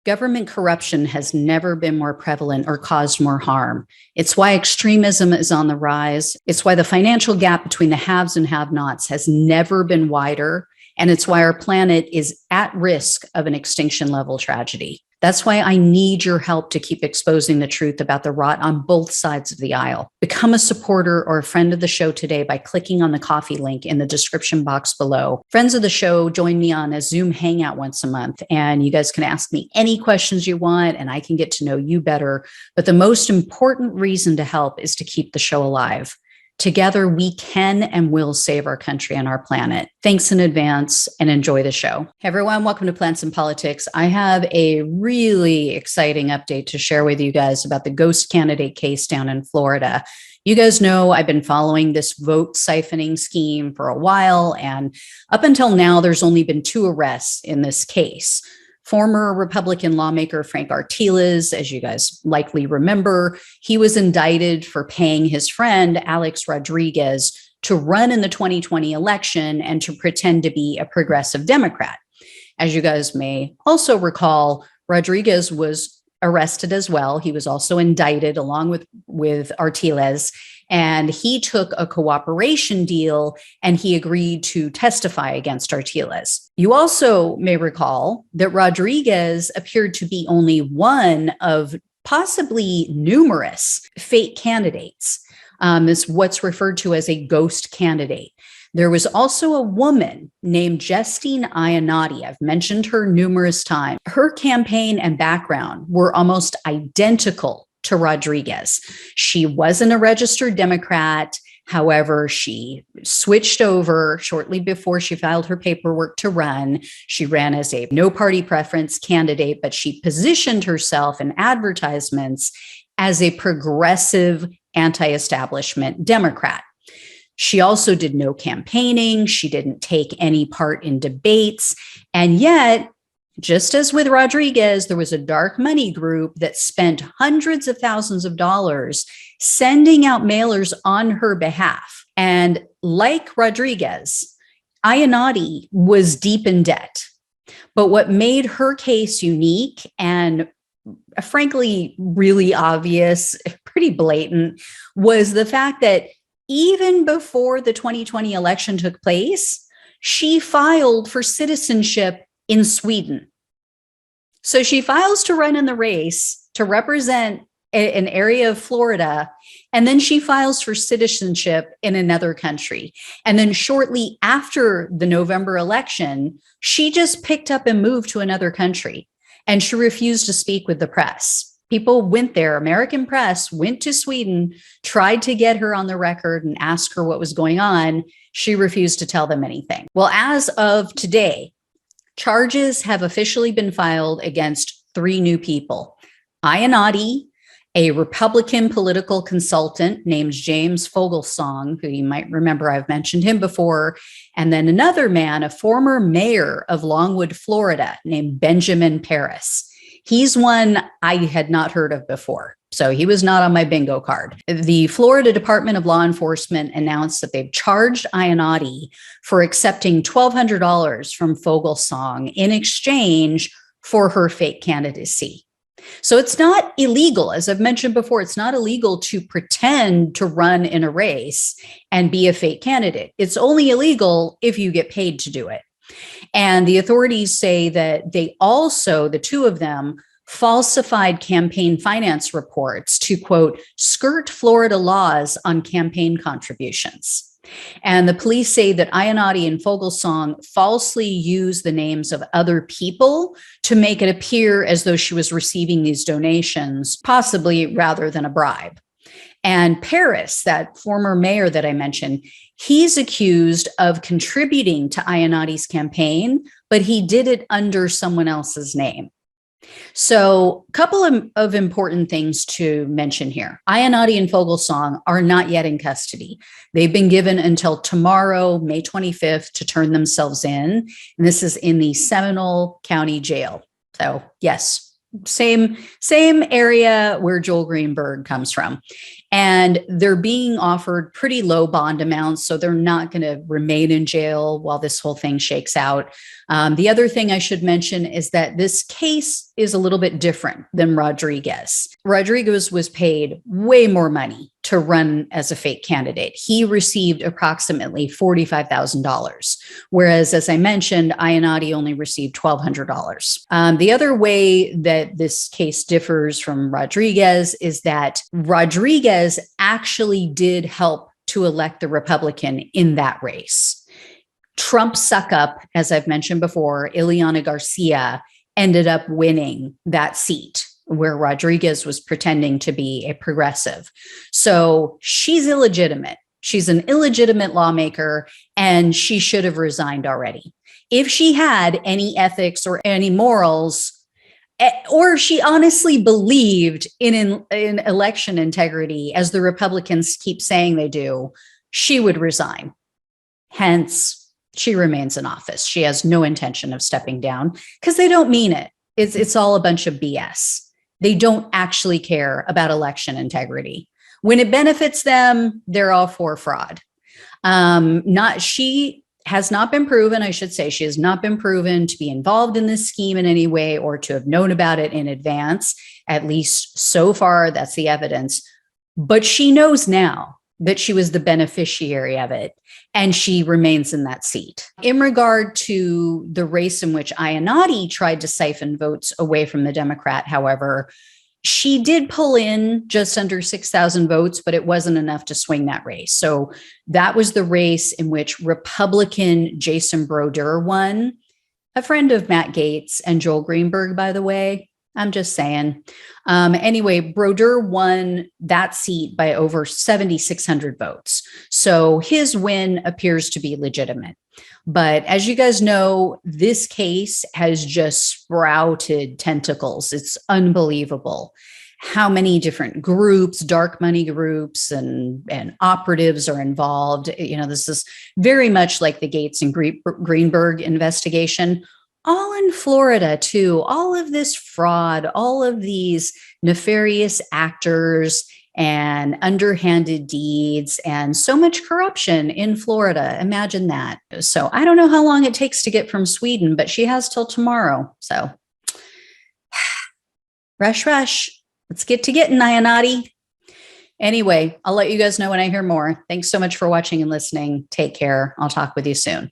Government corruption has never been more prevalent or caused more harm. It's why extremism is on the rise. It's why the financial gap between the haves and have-nots has never been wider. And it's why our planet is at risk of an extinction level tragedy. That's why I need your help to keep exposing the truth about the rot on both sides of the aisle. Become a supporter or a friend of the show today by clicking on the coffee link in the description box below. Friends of the show join me on a Zoom hangout once a month, and you guys can ask me any questions you want, and I can get to know you better. But the most important reason to help is to keep the show alive. Together, we can and will save our country and our planet. Thanks in advance and enjoy the show. Hey everyone, welcome to Plants and Politics. I have a really exciting update to share with you guys about the ghost candidate case down in Florida. You guys know I've been following this vote siphoning scheme for a while, and up until now, there's only been 2 arrests in this case. Former Republican lawmaker Frank Artiles, as you guys likely remember, he was indicted for paying his friend Alex Rodriguez to run in the 2020 election and to pretend to be a progressive Democrat. As you guys may also recall, Rodriguez was arrested as well. He was also indicted along with Artiles, and he took a cooperation deal and he agreed to testify against Artiles. You also may recall that Rodriguez appeared to be only one of possibly numerous fake candidates. Is what's referred to as a ghost candidate. There was also a woman named Justine Iannotti. I've mentioned her numerous times. Her campaign and background were almost identical to Rodriguez. She wasn't a registered Democrat. However, she switched over shortly before she filed her paperwork to run. She ran as a no party preference candidate, but she positioned herself in advertisements as a progressive anti-establishment Democrat. She also did no campaigning. She didn't take any part in debates. And yet, just as with Rodriguez, there was a dark money group that spent hundreds of thousands of dollars sending out mailers on her behalf. And like Rodriguez, Iannotti was deep in debt. But what made her case unique and frankly really obvious, pretty blatant, was the fact that even before the 2020 election took place, she filed for citizenship in Sweden. So she files to run in the race to represent an area of Florida, and then she files for citizenship in another country. And then shortly after the November election, she just picked up and moved to another country, and she refused to speak with the press. People went there, American press went to Sweden, tried to get her on the record and ask her what was going on. She refused to tell them anything. Well, as of today, charges have officially been filed against 3 new people. Iannotti, a Republican political consultant named James Fogelsong, who you might remember I've mentioned him before, and then another man, a former mayor of Longwood, Florida, named Benjamin Paris. He's one I had not heard of before, so he was not on my bingo card. The Florida Department of Law Enforcement announced that they've charged Iannotti for accepting $1,200 from Fogelsong in exchange for her fake candidacy. So it's not illegal. As I've mentioned before, it's not illegal to pretend to run in a race and be a fake candidate. It's only illegal if you get paid to do it. And the authorities say that they also, the 2 of them, falsified campaign finance reports to, quote, skirt Florida laws on campaign contributions. And the police say that Iannotti and Fogelsong falsely used the names of other people to make it appear as though she was receiving these donations, possibly rather than a bribe. And Paris, that former mayor that I mentioned, he's accused of contributing to Iannotti's campaign, but he did it under someone else's name. So a couple of important things to mention here. Iannotti and Fogelsong are not yet in custody. They've been given until tomorrow, May 25th, to turn themselves in. And this is in the Seminole County Jail. So yes, same area where Joel Greenberg comes from. And they're being offered pretty low bond amounts, so they're not going to remain in jail while this whole thing shakes out. The other thing I should mention is that this case is a little bit different than Rodriguez. Rodriguez was paid way more money to run as a fake candidate. He received approximately $45,000, whereas, as I mentioned, Iannotti only received $1,200. The other way that this case differs from Rodriguez is that Rodriguez actually did help to elect the Republican in that race. Trump suck up, as I've mentioned before, Ileana Garcia ended up winning that seat where Rodriguez was pretending to be a progressive. So she's illegitimate. She's an illegitimate lawmaker, and she should have resigned already. If she had any ethics or any morals, or she honestly believed in election integrity, as the Republicans keep saying they do, she would resign. Hence, she remains in office. She has no intention of stepping down because they don't mean it. It's all a bunch of BS. They don't actually care about election integrity. When it benefits them, they're all for fraud. She has not been proven, I should say, she has not been proven to be involved in this scheme in any way or to have known about it in advance. At least so far, that's the evidence. But she knows now that she was the beneficiary of it, and she remains in that seat. In regard to the race in which Iannotti tried to siphon votes away from the Democrat, however, she did pull in just under 6,000 votes, but it wasn't enough to swing that race. So that was the race in which Republican Jason Brodeur won, a friend of Matt Gaetz and Joel Greenberg, by the way. I'm just saying. Anyway, Brodeur won that seat by over 7,600 votes. So his win appears to be legitimate. But as you guys know, this case has just sprouted tentacles. It's unbelievable how many different groups, dark money groups, and operatives are involved. You know, this is very much like the Gaetz and Greenberg investigation. All in Florida, too. All of this fraud, all of these nefarious actors and underhanded deeds, and so much corruption in Florida. Imagine that. So I don't know how long it takes to get from Sweden, but she has till tomorrow. So rush, rush. Let's get to getting, Iannotti. Anyway, I'll let you guys know when I hear more. Thanks so much for watching and listening. Take care. I'll talk with you soon.